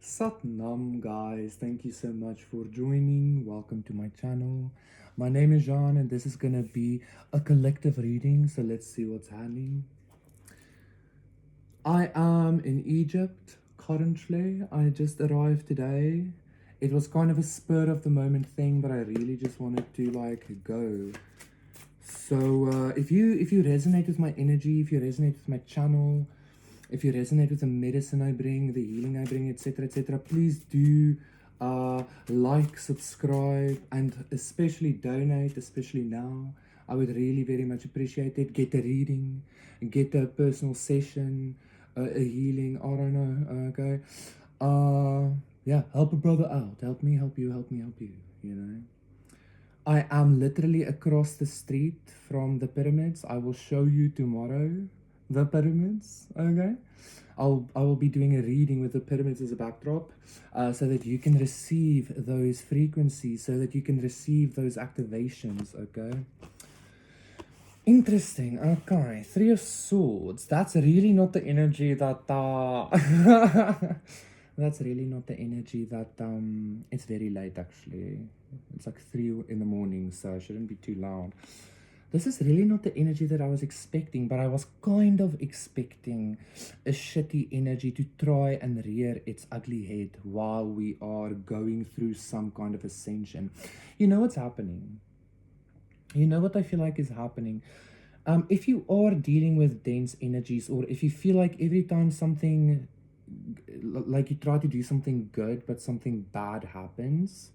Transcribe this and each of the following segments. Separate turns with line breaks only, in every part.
Satnam guys, thank you so much for joining. Welcome to my channel. My name is Jean and this is gonna be a collective reading, so let's see what's happening. I am in Egypt currently. I just arrived today. It was kind of a spur of the moment thing, but I really just wanted to go. So if you resonate with my energy, if you resonate with my channel, if you resonate with the medicine I bring, the healing I bring, etc., please do like, subscribe, and especially donate, especially now. I would really very much appreciate it. Get a reading, get a personal session, a healing, I don't know, okay? Yeah, help a brother out. Help me, help you, help me, help you, you know? I am literally across the street from the pyramids. I will show you tomorrow the pyramids, okay? I will be doing a reading with the pyramids as a backdrop, so that you can receive those frequencies, so that you can receive those activations, okay? Interesting, okay. Three of Swords. That's really not the energy that, that's really not the energy that, it's very late actually. It's like 3 in the morning, so I shouldn't be too loud. This is really not the energy that I was expecting, but I was kind of expecting a shitty energy to try and rear its ugly head while we are going through some kind of ascension. You know what's happening? You know what I feel like is happening? If you are dealing with dense energies, or if you feel like every time something, like you try to do something good, but something bad happens,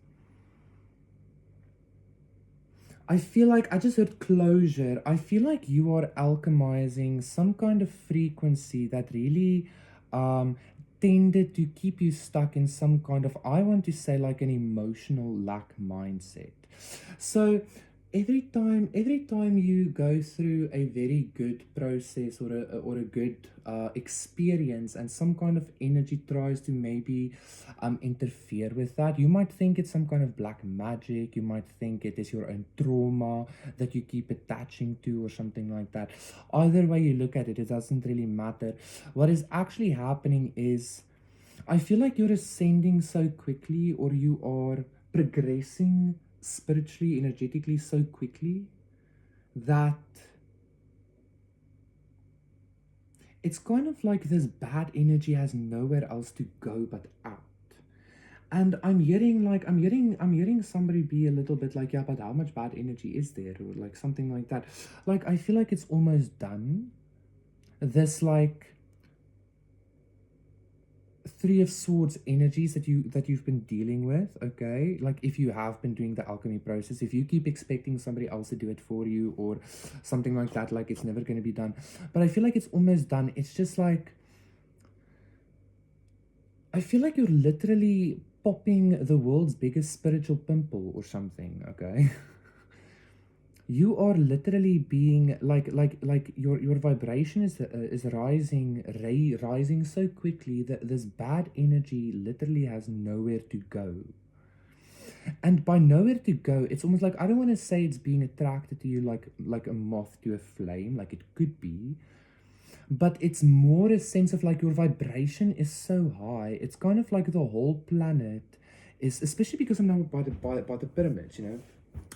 I feel like I just heard closure. I feel like you are alchemizing some kind of frequency that really tended to keep you stuck in some kind of, I want to say, like an emotional lack mindset. So every time you go through a very good process, or a good experience, and some kind of energy tries to maybe interfere with that, you might think it's some kind of black magic. You might think it is your own trauma that you keep attaching to, or something like that. Either way you look at it, it doesn't really matter. What is actually happening is, I feel like you're ascending so quickly, or you are progressing spiritually, energetically so quickly, that it's kind of like this bad energy has nowhere else to go but out. And I'm hearing somebody be a little bit like, yeah, but how much bad energy is there, or like something like that. Like, I feel like it's almost done. This, like, Three of Swords energies that you've been dealing with, okay? Like, if you have been doing the alchemy process, if you keep expecting somebody else to do it for you, or something like that, like it's never going to be done. But I feel like it's almost done. It's just like, I feel like you're literally popping the world's biggest spiritual pimple or something, okay? You are literally being like your vibration is rising so quickly that this bad energy literally has nowhere to go. And by nowhere to go, it's almost like, I don't want to say it's being attracted to you like a moth to a flame, like it could be, but it's more a sense of like your vibration is so high. It's kind of like the whole planet is, especially because I'm now by the pyramids, you know.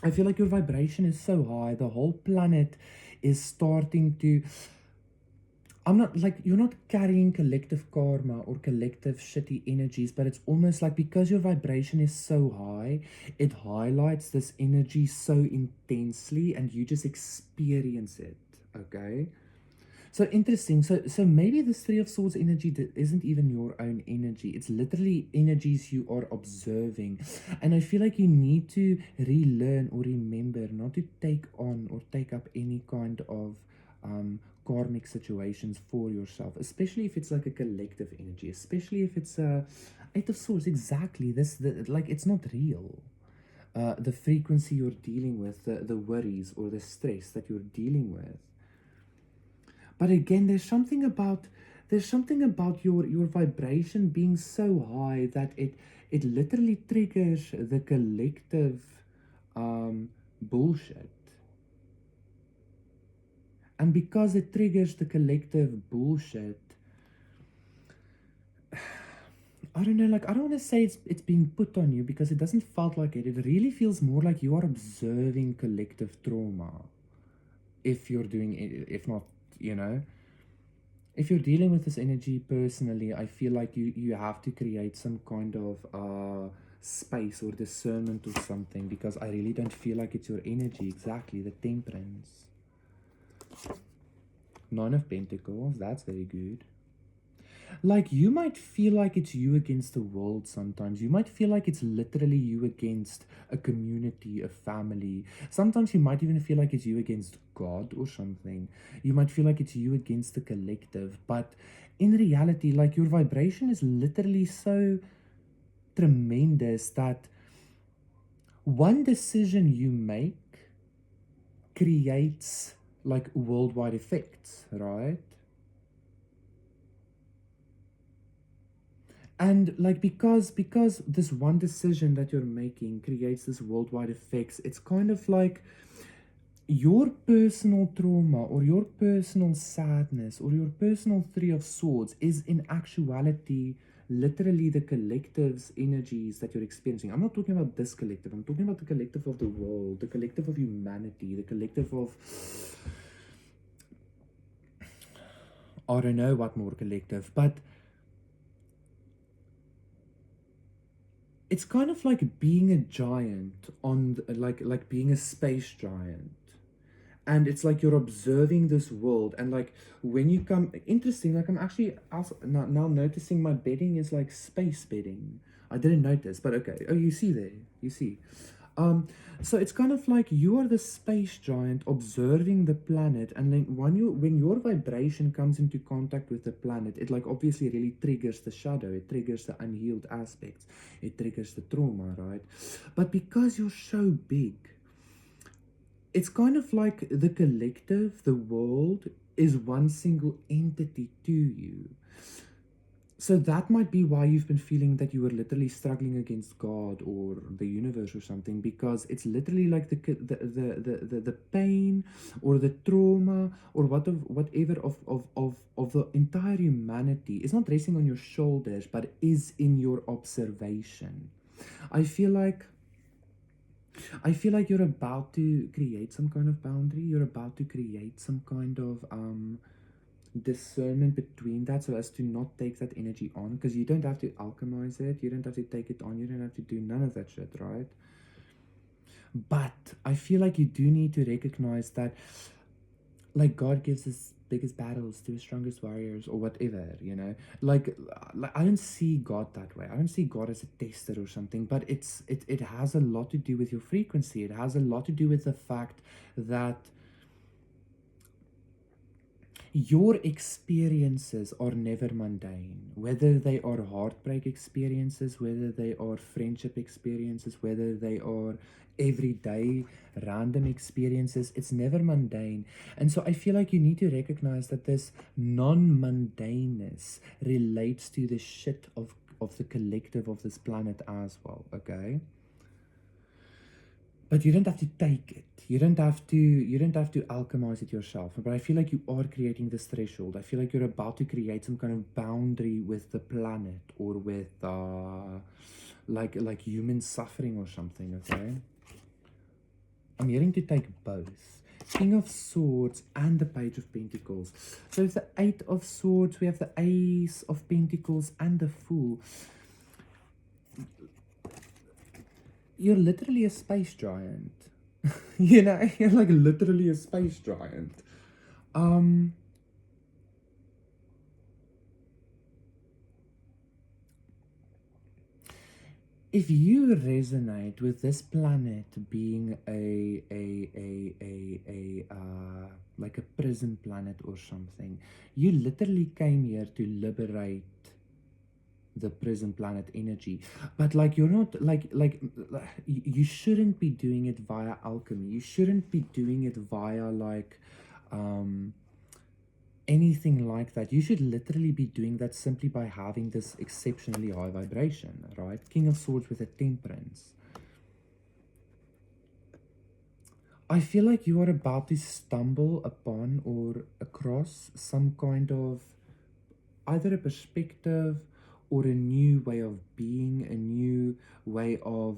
I feel like your vibration is so high, the whole planet is starting to, I'm not like, you're not carrying collective karma or collective shitty energies, but it's almost like, because your vibration is so high, it highlights this energy so intensely, and you just experience it, okay? So interesting. So maybe this Three of Swords energy isn't even your own energy. It's literally energies you are observing. And I feel like you need to relearn or remember not to take on or take up any kind of karmic situations for yourself, especially if it's like a collective energy, especially if it's a Eight of Swords. Exactly. Like, it's not real. The frequency you're dealing with, the worries or the stress that you're dealing with. But again, there's something about your vibration being so high that it literally triggers the collective bullshit. And because it triggers the collective bullshit, I don't know, like I don't want to say it's being put on you because it doesn't felt like it. It really feels more like you are observing collective trauma. If you're doing it, if not, you know, if you're dealing with this energy personally, I feel like you have to create some kind of space or discernment or something, because I really don't feel like it's your energy. Exactly, the Temperance. Nine of Pentacles, that's very good. Like, you might feel like it's you against the world sometimes. You might feel like it's literally you against a community, a family. Sometimes you might even feel like it's you against God or something. You might feel like it's you against the collective. But in reality, like, your vibration is literally so tremendous that one decision you make creates like worldwide effects, right? And like, because this one decision that you're making creates this worldwide effects, it's kind of like your personal trauma or your personal sadness or your personal Three of Swords is in actuality literally the collective's energies that you're experiencing. I'm not talking about this collective, I'm talking about the collective of the world, the collective of humanity, the collective of, I don't know what more collective, but it's kind of like being a giant on like being a space giant, and it's like you're observing this world, and like when you come, interesting, like I'm actually also now noticing my bedding is like space bedding. I didn't notice, but okay. Oh, you see there, you see. um so it's kind of like you are the space giant observing the planet, and then when your vibration comes into contact with the planet, it like obviously really triggers the shadow, it triggers the unhealed aspects, it triggers the trauma, right? But because you're so big, it's kind of like the collective, the world, is one single entity to you. So that might be why you've been feeling that you were literally struggling against God or the universe or something, because it's literally like the pain or the trauma or whatever of the entire humanity is not resting on your shoulders, but is in your observation. I feel like you're about to create some kind of boundary. You're about to create some kind of discernment between that, so as to not take that energy on, because you don't have to alchemize it, you don't have to take it on, you don't have to do none of that shit, right? But I feel like you do need to recognize that, like, God gives his biggest battles to his strongest warriors or whatever, you know. Like I don't see God that way. I don't see God as a tester or something, but it has a lot to do with your frequency. It has a lot to do with the fact that your experiences are never mundane, whether they are heartbreak experiences, whether they are friendship experiences, whether they are everyday random experiences. It's never mundane. And so I feel like you need to recognize that this non-mundaneness relates to the shit of the collective of this planet as well, okay? But you don't have to take it. You don't have to alchemize it yourself. But I feel like you are creating this threshold. I feel like you're about to create some kind of boundary with the planet, or with like human suffering or something, okay? I'm hearing to take both. King of Swords and the Page of Pentacles. So it's the Eight of Swords, we have the Ace of Pentacles and the Fool. You're literally a space giant. You know, you're like literally a space giant. If you resonate with this planet being a like a prison planet or something, you literally came here to liberate the prison planet energy. But like, you're not like you shouldn't be doing it via alchemy. You shouldn't be doing it via like anything like that. You should literally be doing that simply by having this exceptionally high vibration, right? King of Swords with a Temperance. I feel like you are about to stumble upon or across some kind of either a perspective or a new way of being, a new way of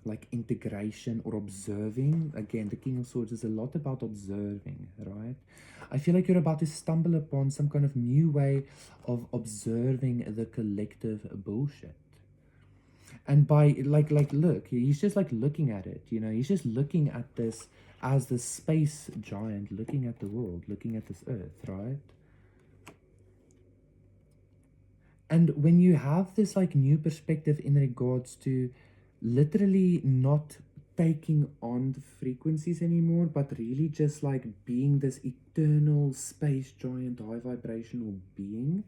like integration or observing. Again, the King of Swords is a lot about observing, right? I feel like you're about to stumble upon some kind of new way of observing the collective bullshit. And by look, he's just like looking at it, you know, he's just looking at this as the space giant looking at the world, looking at this earth, right? And when you have this like new perspective in regards to literally not taking on the frequencies anymore, but really just like being this eternal space giant high vibrational being,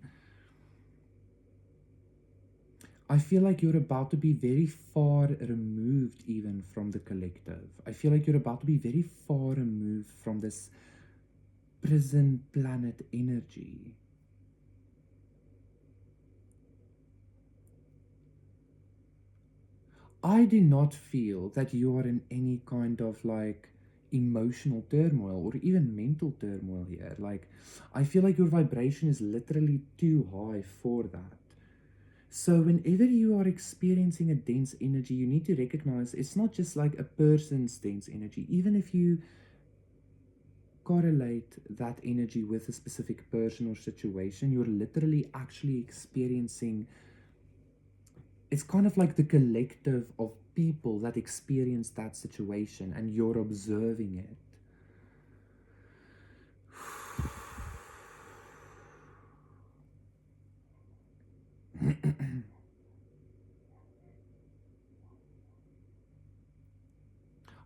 I feel like you're about to be very far removed even from the collective. I feel like you're about to be very far removed from this prison planet energy. I do not feel that you are in any kind of like emotional turmoil or even mental turmoil here. Like, I feel like your vibration is literally too high for that. So, whenever you are experiencing a dense energy, you need to recognize it's not just like a person's dense energy. Even if you correlate that energy with a specific person or situation, you're literally actually experiencing, it's kind of like the collective of people that experience that situation and you're observing it.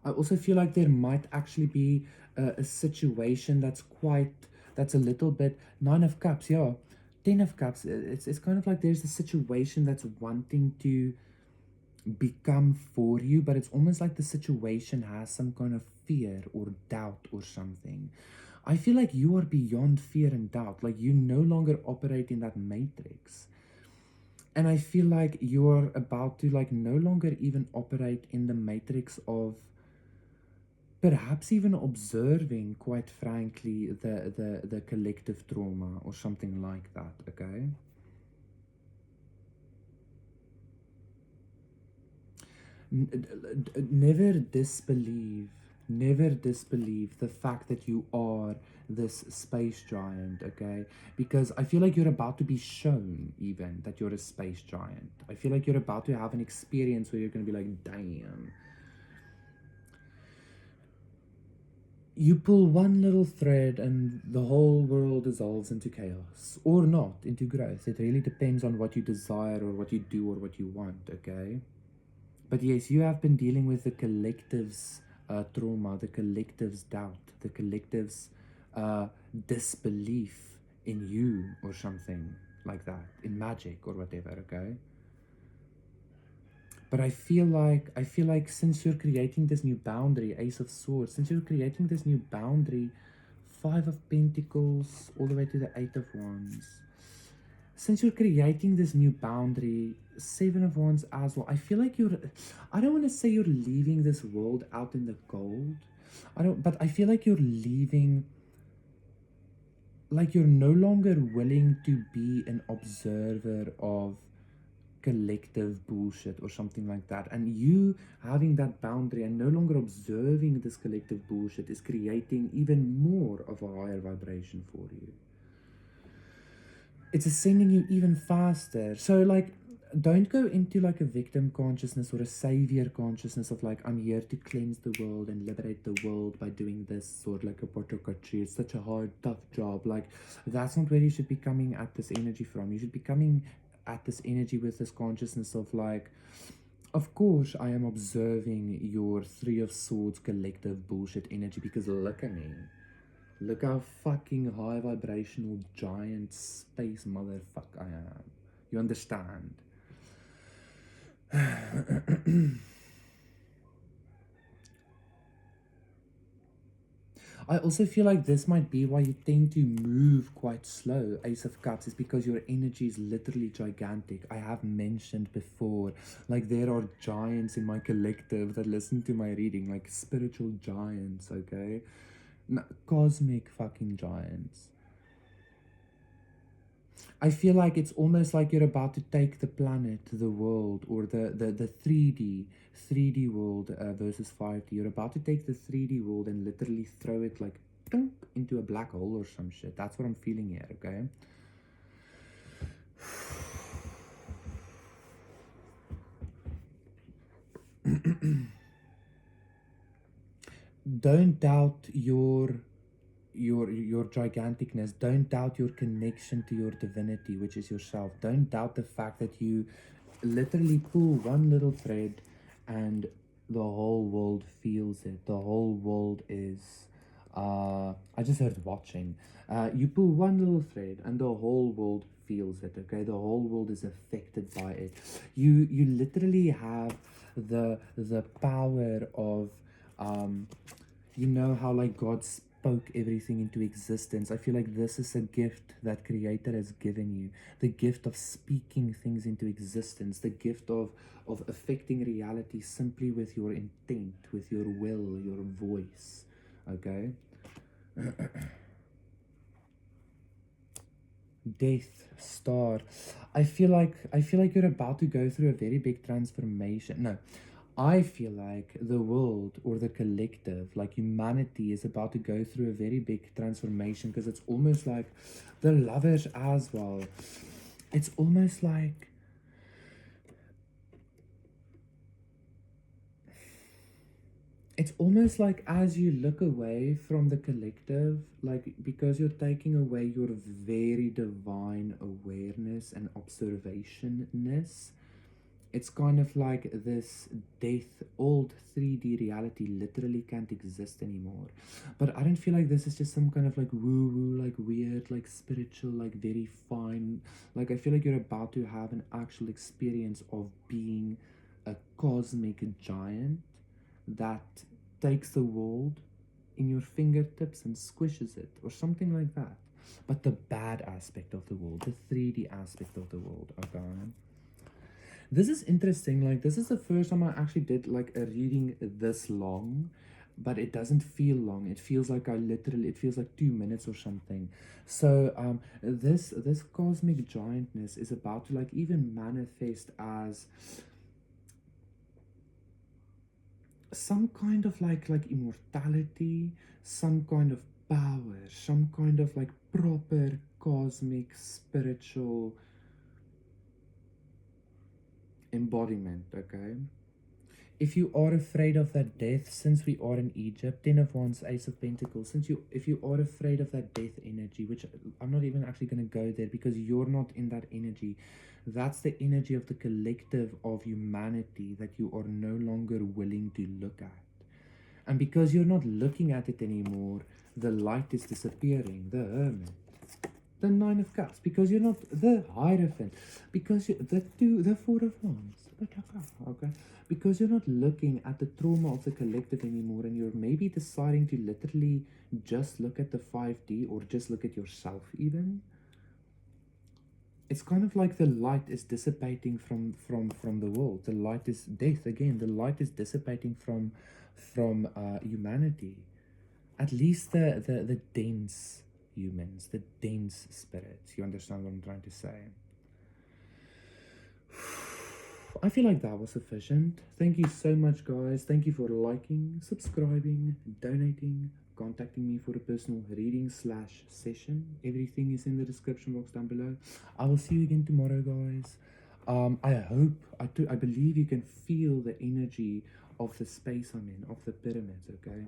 I also feel like there might actually be a situation that's a little bit Nine of Cups, yeah, Ten of Cups. It's kind of like there's a situation that's wanting to become for you, but it's almost like the situation has some kind of fear or doubt or something. I feel like you are beyond fear and doubt. Like you no longer operate in that matrix. And I feel like you're about to like no longer even operate in the matrix of perhaps even observing, quite frankly, the collective trauma or something like that, okay? Never disbelieve, never disbelieve the fact that you are this space giant, okay? Because I feel like you're about to be shown even that you're a space giant. I feel like you're about to have an experience where you're going to be like, damn. You pull one little thread and the whole world dissolves into chaos. Or not, into growth. It really depends on what you desire or what you do or what you want, okay? But yes, you have been dealing with the collective's trauma, the collective's doubt, the collective's disbelief in you or something like that, in magic or whatever, okay? But I feel like since you're creating this new boundary, Ace of Swords, since you're creating this new boundary, Five of Pentacles, all the way to the Eight of Wands. Since you're creating this new boundary, Seven of Wands as well, I feel like I don't want to say you're leaving this world out in the cold. But I feel like you're leaving, like you're no longer willing to be an observer of collective bullshit or something like that. And you having that boundary and no longer observing this collective bullshit is creating even more of a higher vibration for you. It's ascending you even faster. So like don't go into like a victim consciousness or a savior consciousness of like I'm here to cleanse the world and liberate the world by doing this, or like a Potokatri. It's such a hard, tough job. Like that's not where you should be coming at this energy from. You should be coming at this energy with this consciousness of like, of course I am observing your Three of Swords collective bullshit energy, because look at me. Look how fucking high vibrational giant space motherfuck I am. You understand? I also feel like this might be why you tend to move quite slow, Ace of Cups, is because your energy is literally gigantic. I have mentioned before, like there are giants in my collective that listen to my reading, like spiritual giants, okay? Cosmic fucking giants. I feel like it's almost like you're about to take the planet, the world, or the 3D world versus 5D. You're about to take the 3D world and literally throw it like dunk, into a black hole or some shit. That's what I'm feeling here, okay? Don't doubt your giganticness. Don't doubt your connection to your divinity, which is yourself. Don't doubt the fact that you literally pull one little thread and the whole world feels it. The whole world is I just heard watching. You pull one little thread and the whole world feels it, okay? The whole world is affected by it. You literally have the power of you know how like God spoke everything into existence. I feel like this is a gift that Creator has given you. The gift of speaking things into existence, the gift of affecting reality simply with your intent, with your will, your voice. Okay? Death star. I feel like you're about to go through a very big transformation. No, I feel like the world or the collective, like humanity, is about to go through a very big transformation because it's almost like the lovers as well. It's almost like as you look away from the collective, like because you're taking away your very divine awareness and observationness, it's kind of like this death, old 3D reality literally can't exist anymore. But I don't feel like this is just some kind of like woo woo, like weird, like spiritual, like very fine. Like, I feel like you're about to have an actual experience of being a cosmic giant that takes the world in your fingertips and squishes it, or something like that. But the bad aspect of the world, the 3D aspect of the world, okay? This is interesting. Like, this is the first time I actually did like a reading this long, but it doesn't feel long. It feels like it feels like 2 minutes or something. So this cosmic giantness is about to like even manifest as some kind of like immortality, some kind of power, some kind of like proper cosmic spiritual embodiment, okay? If you are afraid of that death, since we are in Egypt, Ten of Wands, Ace of Pentacles, if you are afraid of that death energy, which I'm not even actually going to go there because you're not in that energy. That's the energy of the collective of humanity that you are no longer willing to look at. And because you're not looking at it anymore, the light is disappearing. The Hermit, the Nine of Cups, because you're not the Hierophant, because the Four of Wands, okay, because you're not looking at the trauma of the collective anymore, and you're maybe deciding to literally just look at the 5D or just look at yourself even. It's kind of like the light is dissipating from the world. The light is death again. The light is dissipating from humanity. At least the dense humans, the dense spirits. You understand what I'm trying to say? I feel like that was sufficient. Thank you so much, guys. Thank you for liking, subscribing, donating, contacting me for a personal reading / session. Everything is in the description box down below. I will see you again tomorrow, guys. I believe you can feel the energy of the space I'm in, of the pyramids, okay?